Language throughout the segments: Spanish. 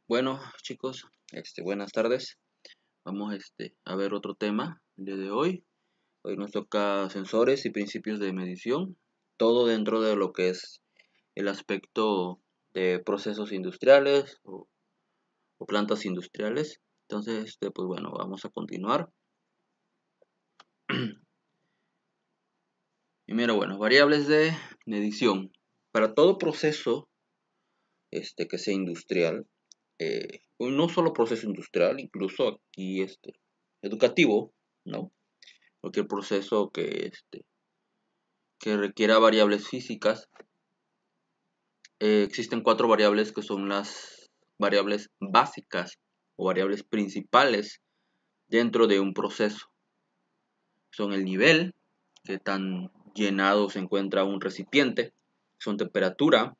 Bueno, chicos, buenas tardes. Vamos a ver otro tema el día de hoy. Hoy nos toca sensores y principios de medición, todo dentro de lo que es el aspecto de procesos industriales o plantas industriales. Entonces, pues bueno, vamos a continuar. Primero, bueno, variables de medición. Para todo proceso que sea industrial, no solo proceso industrial, incluso aquí educativo, ¿no? Cualquier proceso que requiera variables físicas, existen cuatro variables que son las variables básicas o variables principales dentro de un proceso. Son el nivel, que tan llenado se encuentra un recipiente, son temperatura,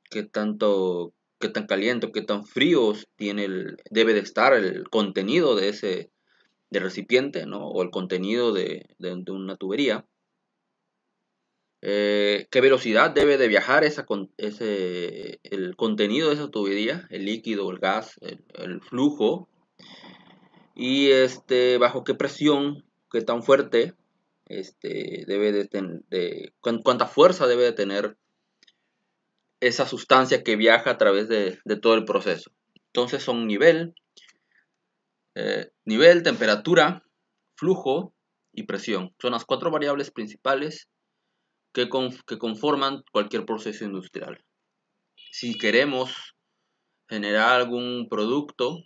qué tan caliente o qué tan frío debe de estar el contenido de ese del recipiente, ¿no? O el contenido de una tubería. ¿Qué velocidad debe de viajar el contenido de esa tubería, el líquido, el gas, el flujo? Y bajo qué presión, qué tan fuerte, cuánta fuerza debe de tener esa sustancia que viaja a través de todo el proceso. Entonces son nivel, temperatura, flujo y presión. Son las cuatro variables principales que conforman cualquier proceso industrial. Si queremos generar algún producto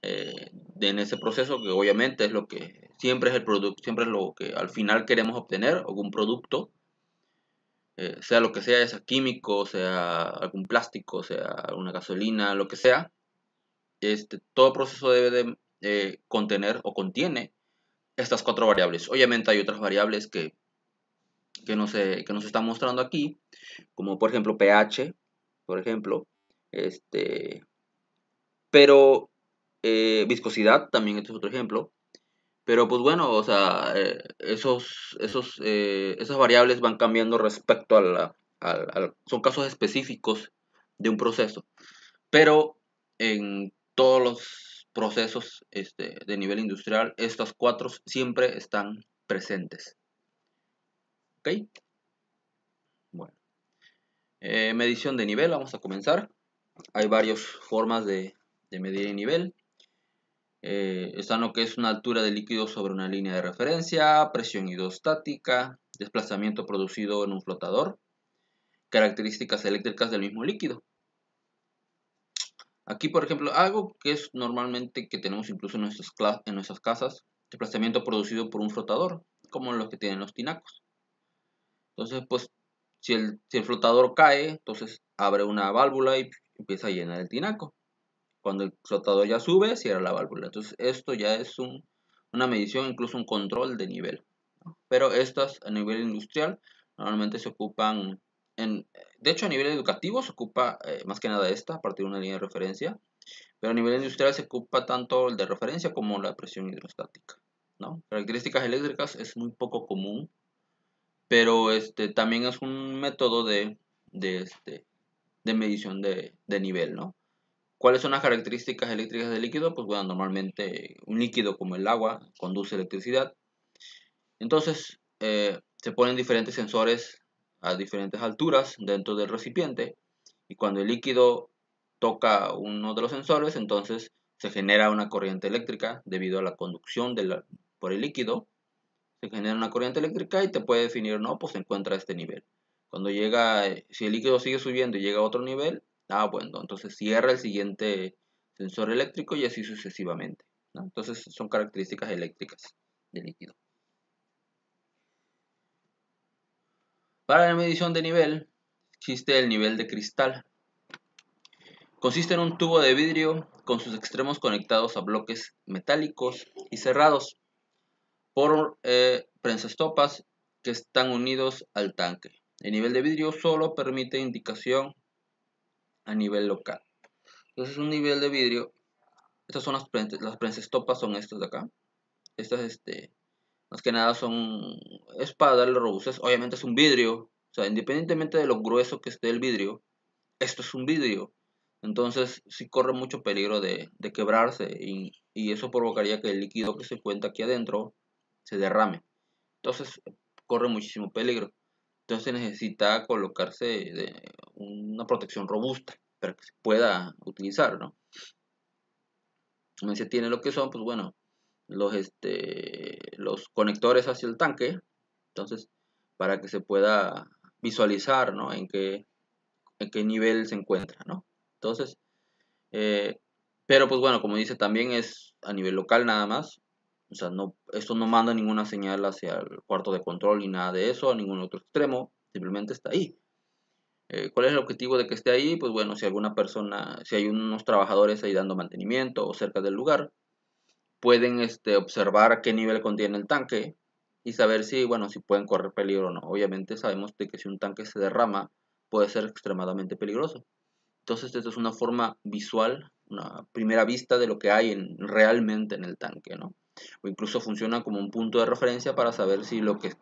en ese proceso, que obviamente es lo que siempre es el producto, siempre es lo que al final queremos obtener, algún producto, sea lo que sea, ya sea químico, sea algún plástico, sea una gasolina, lo que sea, todo proceso debe de contener o contiene estas cuatro variables. Obviamente hay otras variables que nos están mostrando aquí, como por ejemplo pH, por ejemplo, pero viscosidad también este es otro ejemplo. Pero pues bueno, o sea, esas variables van cambiando respecto son casos específicos de un proceso. Pero en todos los procesos de nivel industrial, estas cuatro siempre están presentes. ¿Ok? Bueno. Medición de nivel, vamos a comenzar. Hay varias formas de medir el nivel. Está lo que es una altura de líquido sobre una línea de referencia, presión hidrostática, desplazamiento producido en un flotador, características eléctricas del mismo líquido. Aquí, por ejemplo, algo que es normalmente que tenemos incluso en nuestras casas, desplazamiento producido por un flotador, como los que tienen los tinacos. Entonces, pues, si el flotador cae, entonces abre una válvula y empieza a llenar el tinaco. Cuando el flotador ya sube, cierra la válvula. Entonces, esto ya es una medición, incluso un control de nivel, ¿no? Pero estas a nivel industrial normalmente se ocupan, de hecho a nivel educativo se ocupa más que nada esta, a partir de una línea de referencia, pero a nivel industrial se ocupa tanto el de referencia como la presión hidrostática, ¿no? Características eléctricas es muy poco común, pero también es un método de, de medición de nivel, ¿no? ¿Cuáles son las características eléctricas del líquido? Pues bueno, normalmente un líquido como el agua conduce electricidad. Entonces, se ponen diferentes sensores a diferentes alturas dentro del recipiente y cuando el líquido toca uno de los sensores, entonces se genera una corriente eléctrica debido a la conducción por el líquido. Se genera una corriente eléctrica y te puede definir, no, pues se encuentra a este nivel. Cuando llega, si el líquido sigue subiendo y llega a otro nivel, bueno, entonces cierra el siguiente sensor eléctrico y así sucesivamente, ¿no? Entonces son características eléctricas del líquido. Para la medición de nivel, existe el nivel de cristal. Consiste en un tubo de vidrio con sus extremos conectados a bloques metálicos y cerrados por prensastopas que están unidos al tanque. El nivel de vidrio solo permite indicación a nivel local. Entonces un nivel de vidrio, estas son las prensastopas, son estas de acá. Estas, más que nada es para darle robustez. Obviamente es un vidrio, o sea, independientemente de lo grueso que esté el vidrio, esto es un vidrio. Entonces sí corre mucho peligro de quebrarse y eso provocaría que el líquido que se encuentra aquí adentro se derrame. Entonces corre muchísimo peligro. Entonces necesita colocarse una protección robusta para que se pueda utilizar, ¿no? Como se tiene lo que son, pues bueno, los conectores hacia el tanque. Entonces, para que se pueda visualizar, ¿no? En qué nivel se encuentra, ¿no? Entonces, eh, pero pues bueno, como dice, también es a nivel local nada más. O sea, no, esto no manda ninguna señal hacia el cuarto de control ni nada de eso, a ningún otro extremo, simplemente está ahí. ¿Cuál es el objetivo de que esté ahí? Pues bueno, si alguna persona, si hay unos trabajadores ahí dando mantenimiento o cerca del lugar, pueden observar a qué nivel contiene el tanque y saber si, bueno, si pueden correr peligro o no. Obviamente sabemos de que si un tanque se derrama, puede ser extremadamente peligroso. Entonces, esto es una forma visual, una primera vista de lo que hay realmente en el tanque, ¿no? O incluso funciona como un punto de referencia para saber si lo que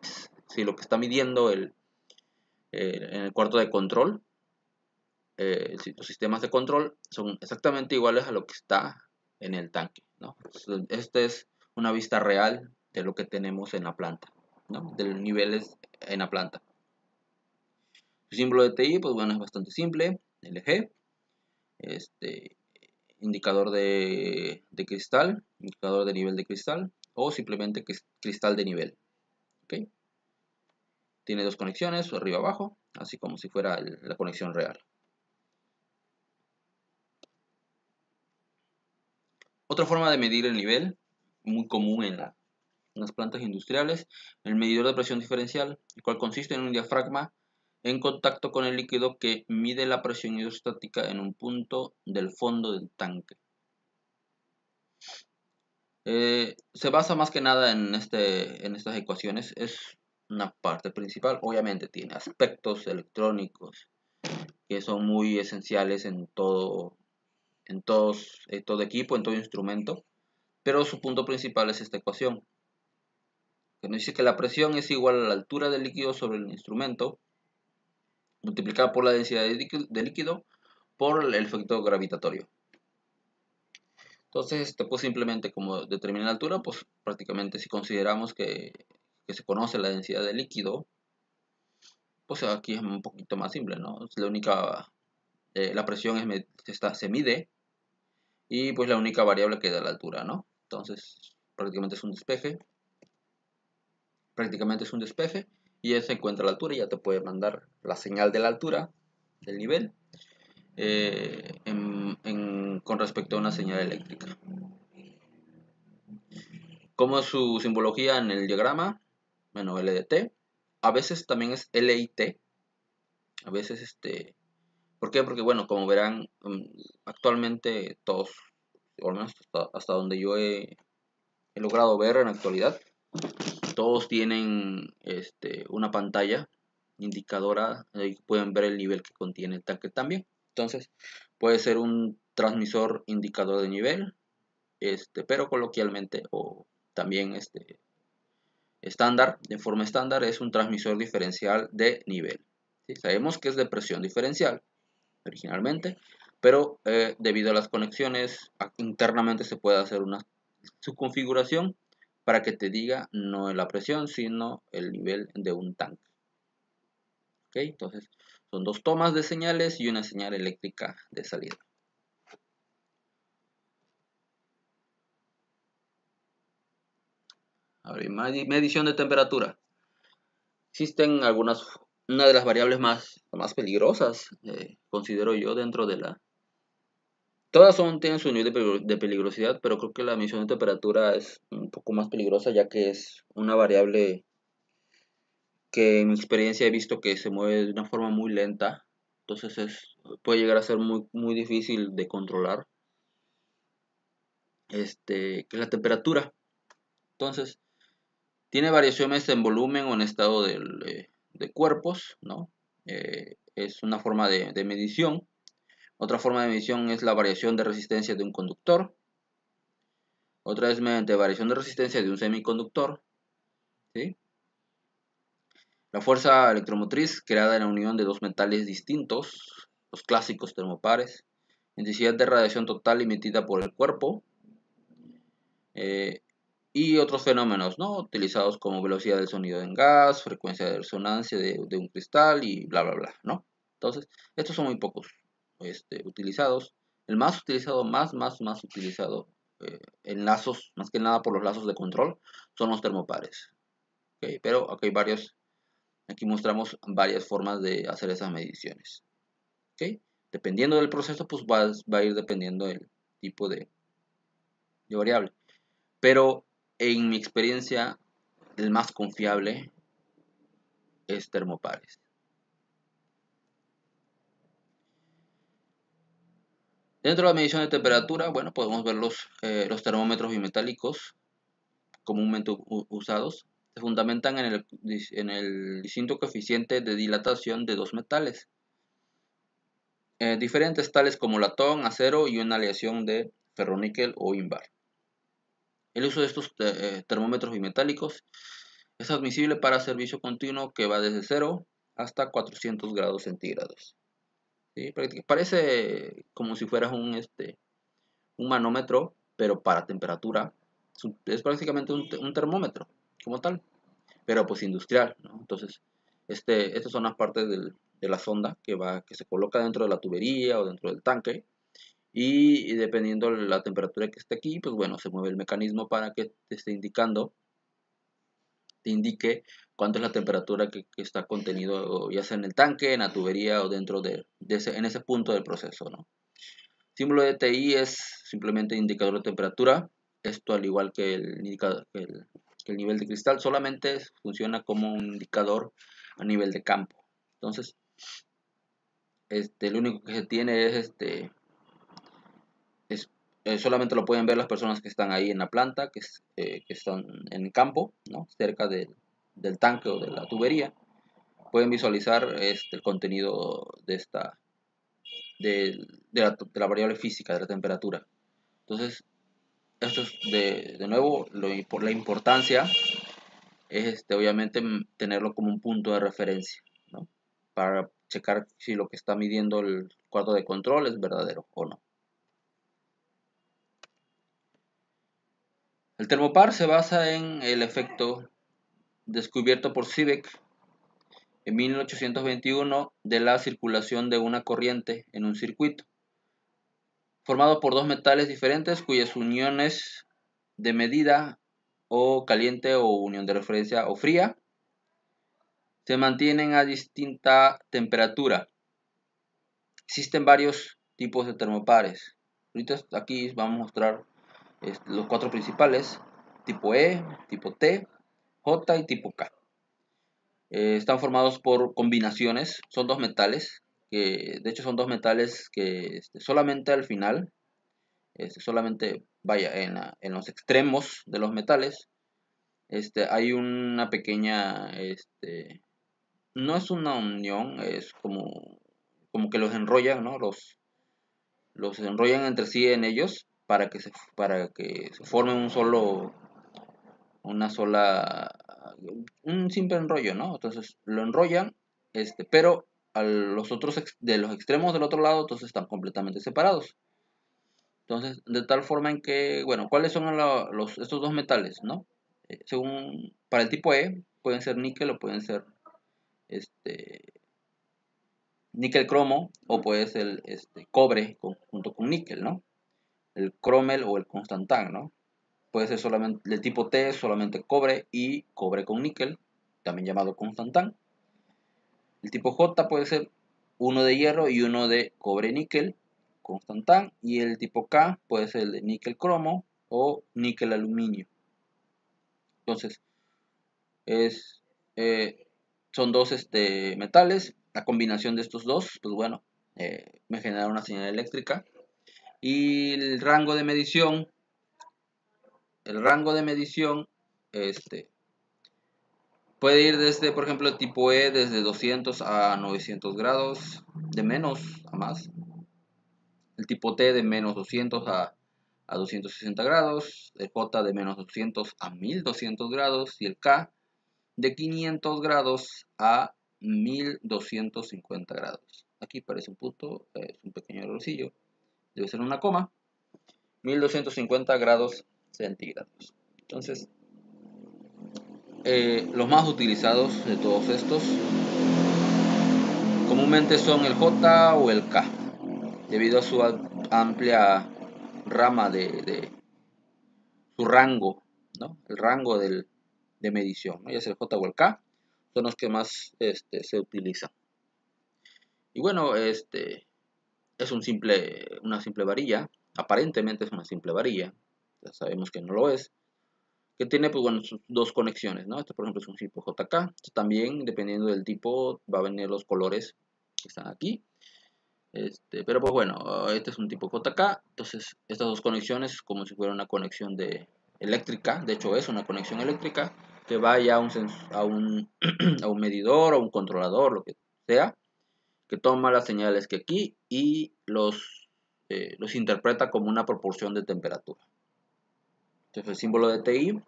está midiendo en el cuarto de control, los sistemas de control, son exactamente iguales a lo que está en el tanque, ¿no? Esta es una vista real de lo que tenemos en la planta, ¿no? De los niveles en la planta. El símbolo de TI, pues bueno, es bastante simple, LG, este, indicador de cristal, indicador de nivel de cristal, o simplemente cristal de nivel, ¿ok? Tiene dos conexiones, arriba abajo, así como si fuera la conexión real. Otra forma de medir el nivel, muy común en las plantas industriales, el medidor de presión diferencial, el cual consiste en un diafragma en contacto con el líquido que mide la presión hidrostática en un punto del fondo del tanque. Se basa más que nada en estas ecuaciones, es una parte principal. Obviamente tiene aspectos electrónicos que son muy esenciales todo equipo, en todo instrumento, pero su punto principal es esta ecuación, que nos dice que la presión es igual a la altura del líquido sobre el instrumento, multiplicada por la densidad de líquido por el efecto gravitatorio. Entonces, pues simplemente como determina la altura, pues prácticamente si consideramos que se conoce la densidad de líquido, pues aquí es un poquito más simple, ¿no? La presión se mide y pues la única variable que da la altura, ¿no? Entonces, prácticamente es un despeje y él se encuentra a la altura y ya te puede mandar la señal de la altura, del nivel, con respecto a una señal eléctrica. Como es su simbología en el diagrama, bueno, LDT, a veces también es LIT, a veces ¿por qué? Porque bueno, como verán, actualmente todos, o al menos hasta donde yo he logrado ver en la actualidad, todos tienen una pantalla indicadora y pueden ver el nivel que contiene el tanque también. Entonces, puede ser un transmisor indicador de nivel, pero coloquialmente o también de forma estándar, es un transmisor diferencial de nivel. ¿Sí? Sabemos que es de presión diferencial originalmente, pero debido a las conexiones internamente se puede hacer una subconfiguración para que te diga no la presión, sino el nivel de un tanque. ¿Ok? Entonces, son dos tomas de señales y una señal eléctrica de salida. A ver, medición de temperatura. Existen una de las variables más peligrosas, considero yo, dentro de Todas tienen su nivel de peligrosidad, pero creo que la medición de temperatura es un poco más peligrosa, ya que es una variable que en mi experiencia he visto que se mueve de una forma muy lenta. Entonces puede llegar a ser muy, muy difícil de controlar, que es la temperatura. Entonces, tiene variaciones en volumen o en estado de cuerpos, ¿no? Es una forma de medición. Otra forma de medición es la variación de resistencia de un conductor. Otra es mediante variación de resistencia de un semiconductor, ¿sí? La fuerza electromotriz creada en la unión de dos metales distintos, los clásicos termopares, intensidad de radiación total emitida por el cuerpo, y otros fenómenos, ¿no? Utilizados como velocidad del sonido en gas, frecuencia de resonancia de un cristal y bla, bla, bla, ¿no? Entonces, estos son muy pocos utilizados. El más utilizado, más utilizado en lazos, más que nada por los lazos de control, son los termopares. ¿Okay? Pero aquí hay varios, aquí mostramos varias formas de hacer esas mediciones. ¿Okay? Dependiendo del proceso, pues va a ir dependiendo el tipo de variable. Pero en mi experiencia, el más confiable es termopares. Dentro de la medición de temperatura, bueno, podemos ver los termómetros bimetálicos comúnmente usados. Se fundamentan en el distinto coeficiente de dilatación de dos metales diferentes, tales como latón, acero y una aleación de ferroníquel o ínbar. El uso de estos termómetros bimetálicos es admisible para servicio continuo que va desde 0 hasta 400 grados centígrados. ¿Sí? Parece como si fueras un manómetro, pero para temperatura. Es prácticamente un termómetro como tal, pero pues industrial, ¿no? Entonces, estas son las partes de la sonda que se coloca dentro de la tubería o dentro del tanque. Y dependiendo de la temperatura que esté aquí, pues bueno, se mueve el mecanismo para que te esté indicando, te indique cuánto es la temperatura que está contenido, ya sea en el tanque, en la tubería o dentro en ese punto del proceso, ¿no? Símbolo de TI es simplemente indicador de temperatura. Esto, al igual que el nivel de cristal, solamente funciona como un indicador a nivel de campo. Entonces, lo único que se tiene solamente lo pueden ver las personas que están ahí en la planta, que están en el campo, ¿no? Cerca del tanque o de la tubería. Pueden visualizar el contenido de la variable física, de la temperatura. Entonces, esto es de nuevo, por la importancia es obviamente tenerlo como un punto de referencia, ¿no? Para checar si lo que está midiendo el cuadro de control es verdadero o no. El termopar se basa en el efecto descubierto por Seebeck en 1821 de la circulación de una corriente en un circuito formado por dos metales diferentes cuyas uniones de medida o caliente o unión de referencia o fría se mantienen a distinta temperatura. Existen varios tipos de termopares. Ahorita aquí vamos a mostrar los cuatro principales: tipo E, tipo T, J y tipo K. Están formados por combinaciones, son dos metales, de hecho son dos metales que solamente al final, solamente vaya en los extremos de los metales, hay una pequeña, no es una unión, es como que los enrollan, ¿no? Los enrollan entre sí en ellos para que se forme un simple enrollo, ¿no? Entonces lo enrollan, pero los otros de los extremos del otro lado, entonces están completamente separados. Entonces, de tal forma en que, bueno, ¿cuáles son estos dos metales, no? Para el tipo E, pueden ser níquel o pueden ser níquel cromo, o puede ser cobre junto con níquel, ¿no? El cromel o el constantán, ¿no? Puede ser solamente del tipo T, solamente cobre y cobre con níquel, también llamado constantán. El tipo J puede ser uno de hierro y uno de cobre níquel, constantán. Y el tipo K puede ser el de níquel cromo o níquel aluminio. Entonces, son dos metales. La combinación de estos dos, pues bueno, me genera una señal eléctrica. Y el rango de medición, puede ir desde, por ejemplo, el tipo E desde 200 a 900 grados, de menos a más. El tipo T de menos 200 a 260 grados, el J de menos 200 a 1200 grados y el K de 500 grados a 1250 grados. Aquí parece un punto, es un pequeño errorcillo. debe ser una coma, 1250 grados centígrados. Entonces, los más utilizados de todos estos comúnmente son el J o el K, debido a su amplia rama de su rango, ¿no? El rango de medición, ¿no? Ya sea el J o el K, son los que más se utilizan. Y bueno, es una simple varilla, aparentemente es una simple varilla, ya sabemos que no lo es, que tiene pues bueno sus dos conexiones, ¿no? Este por ejemplo es un tipo JK, también dependiendo del tipo va a venir los colores que están aquí, pero pues bueno, este es un tipo JK, entonces estas dos conexiones como si fuera una conexión eléctrica, de hecho es una conexión eléctrica que vaya a un a un medidor o un controlador, lo que sea, que toma las señales que aquí y los interpreta como una proporción de temperatura. Entonces el símbolo de TI,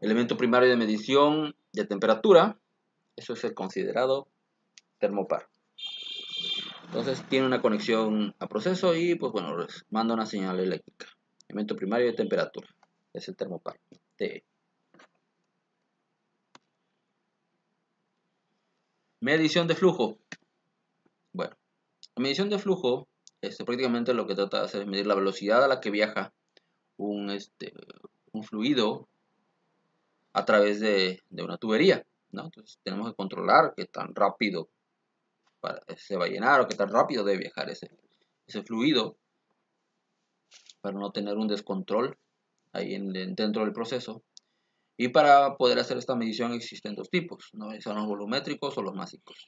elemento primario de medición de temperatura, eso es el considerado termopar. Entonces tiene una conexión a proceso y pues bueno, manda una señal eléctrica. Elemento primario de temperatura, es el termopar. TI. Medición de flujo. Bueno, la medición de flujo prácticamente lo que trata de hacer es medir la velocidad a la que viaja un fluido a través de una tubería, ¿no? Entonces tenemos que controlar qué tan rápido se va a llenar o qué tan rápido debe viajar ese fluido para no tener un descontrol ahí dentro del proceso. Y para poder hacer esta medición existen dos tipos, ¿no? Son los volumétricos o los másicos.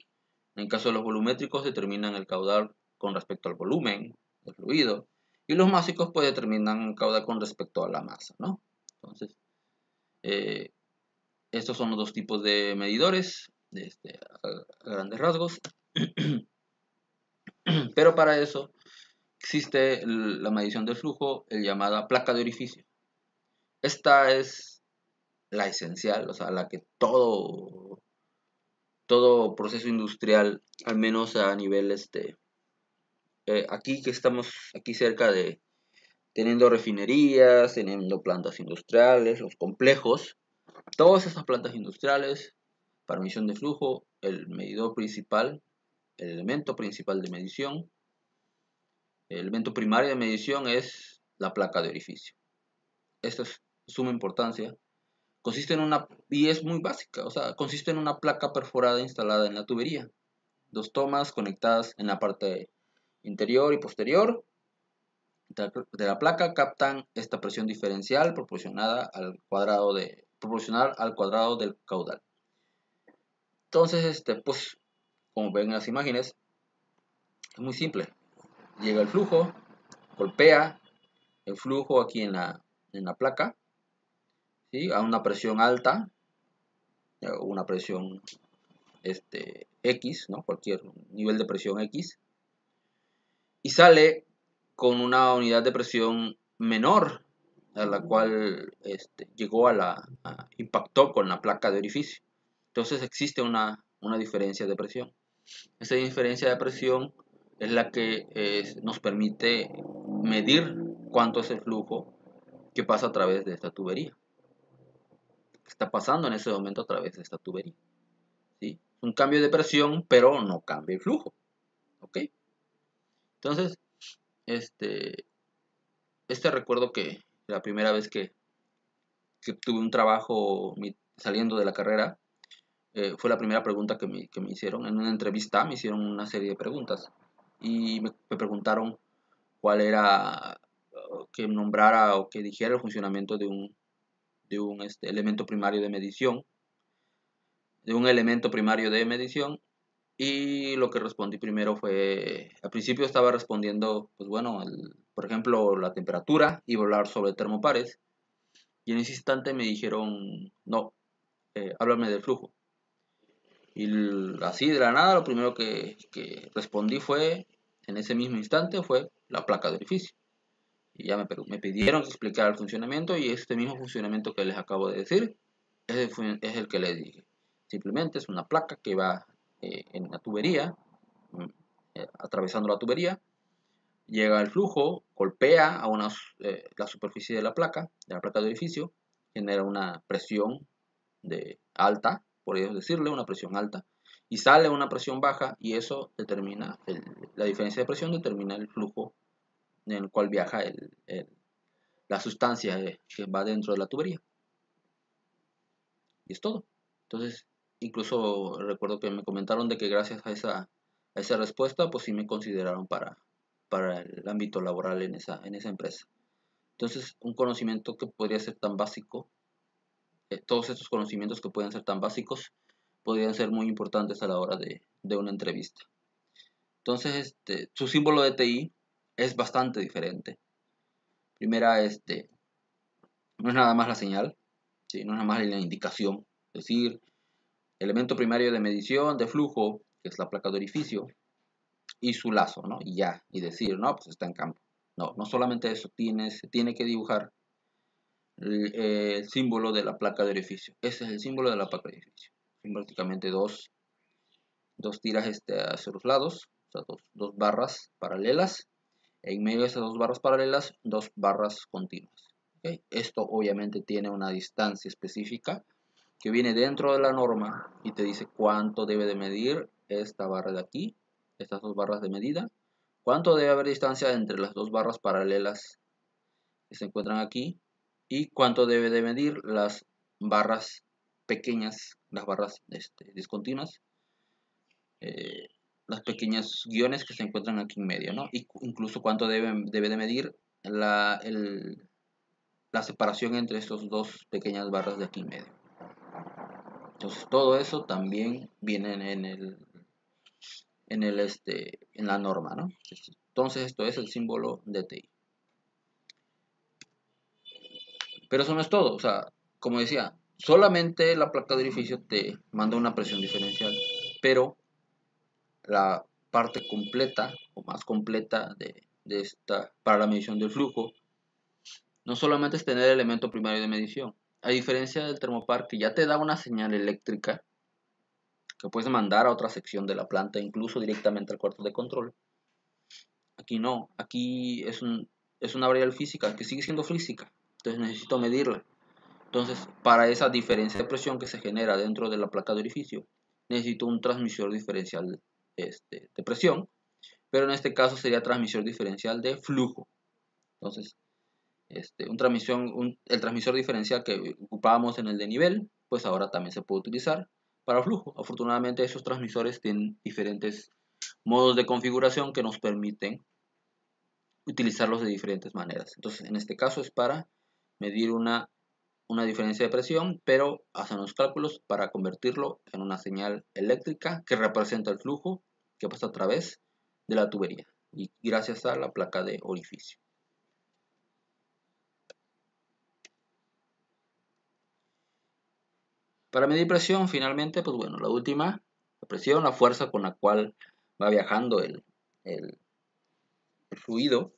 En el caso de los volumétricos determinan el caudal con respecto al volumen del fluido y los másicos pues determinan el caudal con respecto a la masa, ¿no? Entonces, estos son los dos tipos de medidores a grandes rasgos. Pero para eso existe la medición del flujo, llamada placa de orificio. Esta es la esencial, o sea, la que todo proceso industrial, al menos a nivel aquí que estamos aquí cerca de teniendo refinerías, teniendo plantas industriales, los complejos, todas esas plantas industriales para medición de flujo, el medidor principal, el elemento principal de medición, el elemento primario de medición es la placa de orificio. Esto es de suma importancia. Consiste en y es muy básica, o sea, consiste en una placa perforada instalada en la tubería. Dos tomas conectadas en la parte interior y posterior de la placa captan esta presión diferencial proporcional al cuadrado del caudal. Entonces, pues, como ven en las imágenes, es muy simple. Llega el flujo, golpea el flujo aquí en la placa, ¿sí? A una presión alta, una presión X, ¿no? Cualquier nivel de presión X, y sale con una unidad de presión menor a la cual impactó con la placa de orificio. Entonces existe una diferencia de presión. Esa diferencia de presión es la que nos permite medir cuánto es el flujo que pasa a través de esta tubería. Está pasando en ese momento a través de esta tubería. ¿Sí? Un cambio de presión, pero no cambia el flujo. ¿Ok? Entonces, recuerdo que la primera vez que tuve un trabajo saliendo de la carrera, fue la primera pregunta que me hicieron. En una entrevista me hicieron una serie de preguntas y me preguntaron cuál era, que nombrara o que dijera el funcionamiento de un elemento primario de medición, y lo que respondí primero fue, al principio estaba respondiendo, pues bueno, por ejemplo, la temperatura, iba a hablar sobre termopares, y en ese instante me dijeron, no, háblame del flujo. Y así de la nada, lo primero que respondí en ese mismo instante, fue la placa de orificio. Y ya me pidieron que explicara el funcionamiento, y este mismo funcionamiento que les acabo de decir es el que les dije. Simplemente es una placa que va en la tubería, atravesando la tubería, llega el flujo, golpea a la superficie de la placa de orificio, genera una presión alta, por ello decirle, una presión alta, y sale una presión baja, y eso determina, la diferencia de presión determina el flujo en el cual viaja la sustancia que va dentro de la tubería. Y es todo. Entonces, incluso recuerdo que me comentaron de que gracias a esa respuesta, pues sí me consideraron para el ámbito laboral en esa empresa. Entonces, un conocimiento que podría ser tan básico, todos estos conocimientos que pueden ser tan básicos, podrían ser muy importantes a la hora de una entrevista. Entonces, su símbolo de TI es bastante diferente. Primera, no es nada más la señal, ¿sí? No es nada más la indicación. Es decir, elemento primario de medición de flujo, que es la placa de orificio, y su lazo, ¿no? Y ya, y decir, no, pues está en campo. No, no solamente eso, se tiene que dibujar el símbolo de la placa de orificio. Ese es el símbolo de la placa de orificio. Son prácticamente dos tiras hacia los lados, o sea, dos barras paralelas. En medio de esas dos barras paralelas, dos barras continuas. ¿Okay? Esto obviamente tiene una distancia específica que viene dentro de la norma y te dice cuánto debe de medir esta barra de aquí, estas dos barras de medida, cuánto debe haber distancia entre las dos barras paralelas que se encuentran aquí y cuánto debe de medir las barras pequeñas, las barras discontinuas, las pequeñas guiones que se encuentran aquí en medio, ¿no? Y incluso cuánto debe de medir la separación entre estas dos pequeñas barras de aquí en medio. Entonces todo eso también viene en la norma, ¿no? Entonces esto es el símbolo de TI. Pero eso no es todo, o sea, como decía, solamente la placa de orificio te manda una presión diferencial, pero la parte completa o más completa de esta para la medición del flujo no solamente es tener el elemento primario de medición. A diferencia del termopar que ya te da una señal eléctrica que puedes mandar a otra sección de la planta, incluso directamente al cuarto de control. Aquí no, aquí es una variable física que sigue siendo física, entonces necesito medirla. Entonces, para esa diferencia de presión que se genera dentro de la placa de orificio, necesito un transmisor diferencial de presión, pero en este caso sería transmisor diferencial de flujo. Entonces, el transmisor diferencial que ocupábamos en el de nivel, pues ahora también se puede utilizar para flujo. Afortunadamente, esos transmisores tienen diferentes modos de configuración que nos permiten utilizarlos de diferentes maneras. Entonces, en este caso es para medir una diferencia de presión, pero hacen los cálculos para convertirlo en una señal eléctrica que representa el flujo que pasa a través de la tubería y gracias a la placa de orificio. Para medir presión, finalmente, pues bueno, la presión, la fuerza con la cual va viajando el fluido,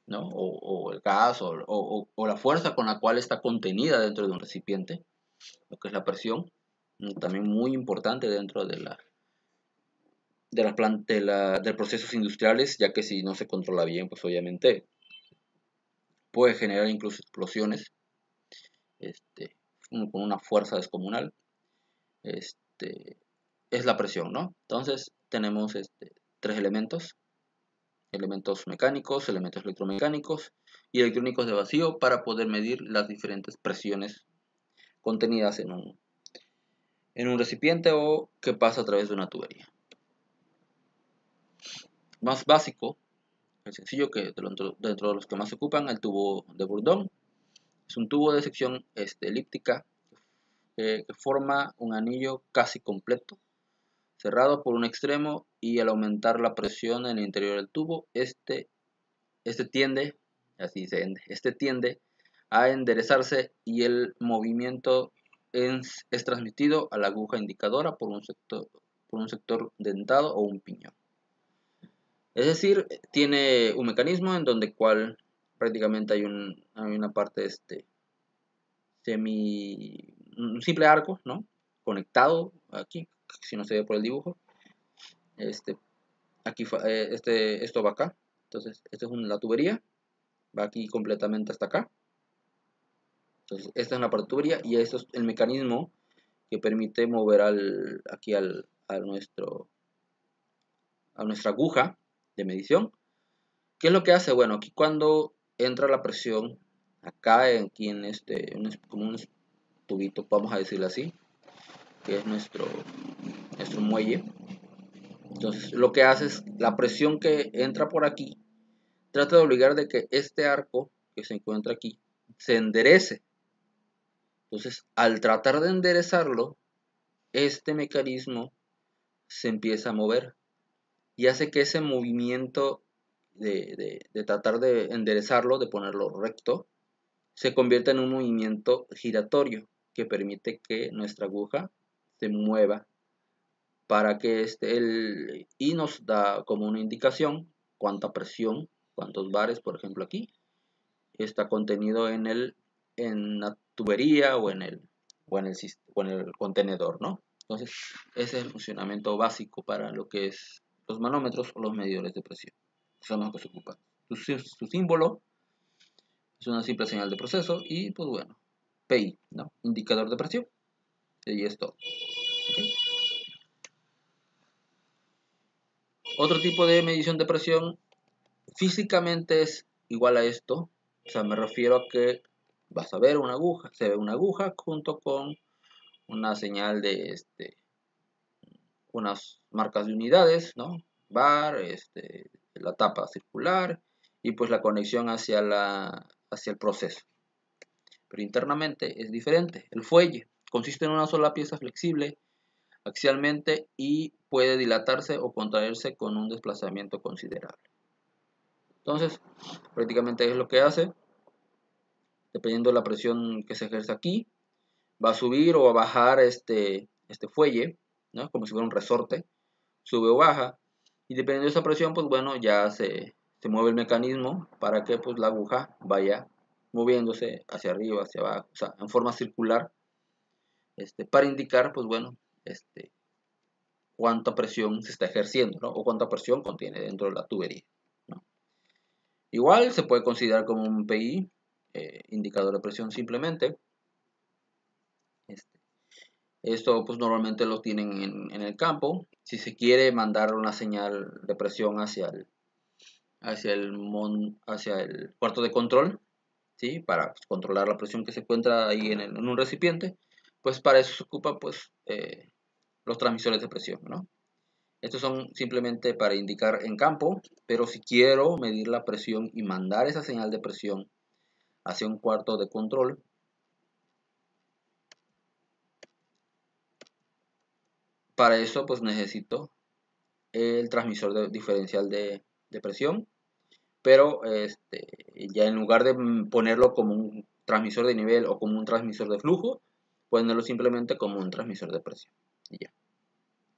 ¿no? O el gas, o la fuerza con la cual está contenida dentro de un recipiente, lo que es la presión, también muy importante dentro de procesos industriales, ya que si no se controla bien, pues obviamente puede generar incluso explosiones, con una fuerza descomunal, es la presión, ¿no? Entonces tenemos tres elementos mecánicos, elementos electromecánicos y electrónicos de vacío para poder medir las diferentes presiones contenidas en un recipiente o que pasa a través de una tubería. Más básico, el sencillo, que dentro de los que más se ocupan, el tubo de Bourdon. Es un tubo de sección elíptica que forma un anillo casi completo, cerrado por un extremo, y al aumentar la presión en el interior del tubo, tiende a enderezarse y el movimiento es transmitido a la aguja indicadora por un sector dentado o un piñón. Es decir, tiene un mecanismo en donde cual prácticamente hay una parte un simple arco, ¿no? Conectado aquí, si no se ve por el dibujo. Esto va acá, Entonces, esta es la tubería, va aquí completamente hasta acá. Entonces, esta es la parte de tubería y esto es el mecanismo que permite mover aquí a nuestra aguja de medición. ¿Qué es lo que hace? Bueno, aquí cuando entra la presión, acá aquí en como un tubito, vamos a decirlo así, que es nuestro muelle. Entonces, lo que hace es la presión que entra por aquí, trata de obligar de que este arco que se encuentra aquí se enderece. Entonces, al tratar de enderezarlo, este mecanismo se empieza a mover y hace que ese movimiento de tratar de enderezarlo, de ponerlo recto, se convierta en un movimiento giratorio que permite que nuestra aguja se mueva para que y nos da como una indicación cuánta presión, cuántos bares, por ejemplo aquí, está contenido en la tubería o en el contenedor, ¿no? Entonces, ese es el funcionamiento básico para lo que es los manómetros o los medidores de presión. Son los que se ocupan. Su símbolo es una simple señal de proceso y, pues bueno, PI, ¿no? Indicador de presión. Y es todo. ¿Okay? Otro tipo de medición de presión físicamente es igual a esto. O sea, me refiero a que vas a ver una aguja, se ve una aguja junto con una señal de unas marcas de unidades, ¿no? Bar, la tapa circular y pues la conexión hacia el proceso. Pero internamente es diferente. El fuelle consiste en una sola pieza flexible axialmente y puede dilatarse o contraerse con un desplazamiento considerable. Entonces, prácticamente es lo que hace. Dependiendo de la presión que se ejerce aquí, va a subir o a bajar este fuelle, ¿no? Como si fuera un resorte, sube o baja. Y dependiendo de esa presión, pues bueno, ya se mueve el mecanismo para que pues la aguja vaya moviéndose hacia arriba, hacia abajo, o sea, en forma circular, para indicar, pues bueno, cuánta presión se está ejerciendo, ¿no? O cuánta presión contiene dentro de la tubería, ¿no? Igual se puede considerar como un PI, indicador de presión simplemente. Esto pues normalmente lo tienen en el campo. Si se quiere mandar una señal de presión hacia el cuarto de control, ¿sí? Para controlar la presión que se encuentra ahí en un recipiente, pues para eso se ocupa pues los transmisores de presión, ¿no? Estos son simplemente para indicar en campo, pero si quiero medir la presión y mandar esa señal de presión hacia un cuarto de control, para eso pues necesito el transmisor diferencial de presión, pero ya en lugar de ponerlo como un transmisor de nivel o como un transmisor de flujo, ponerlo simplemente como un transmisor de presión y ya,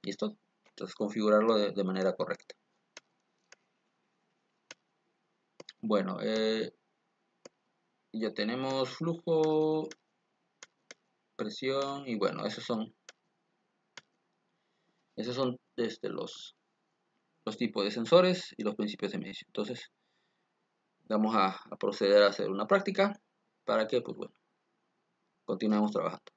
listo. Entonces configurarlo de manera correcta. Bueno, ya tenemos flujo, presión y bueno, esos son los tipos de sensores y los principios de medición. Entonces vamos a proceder a hacer una práctica para que pues bueno, continuemos trabajando.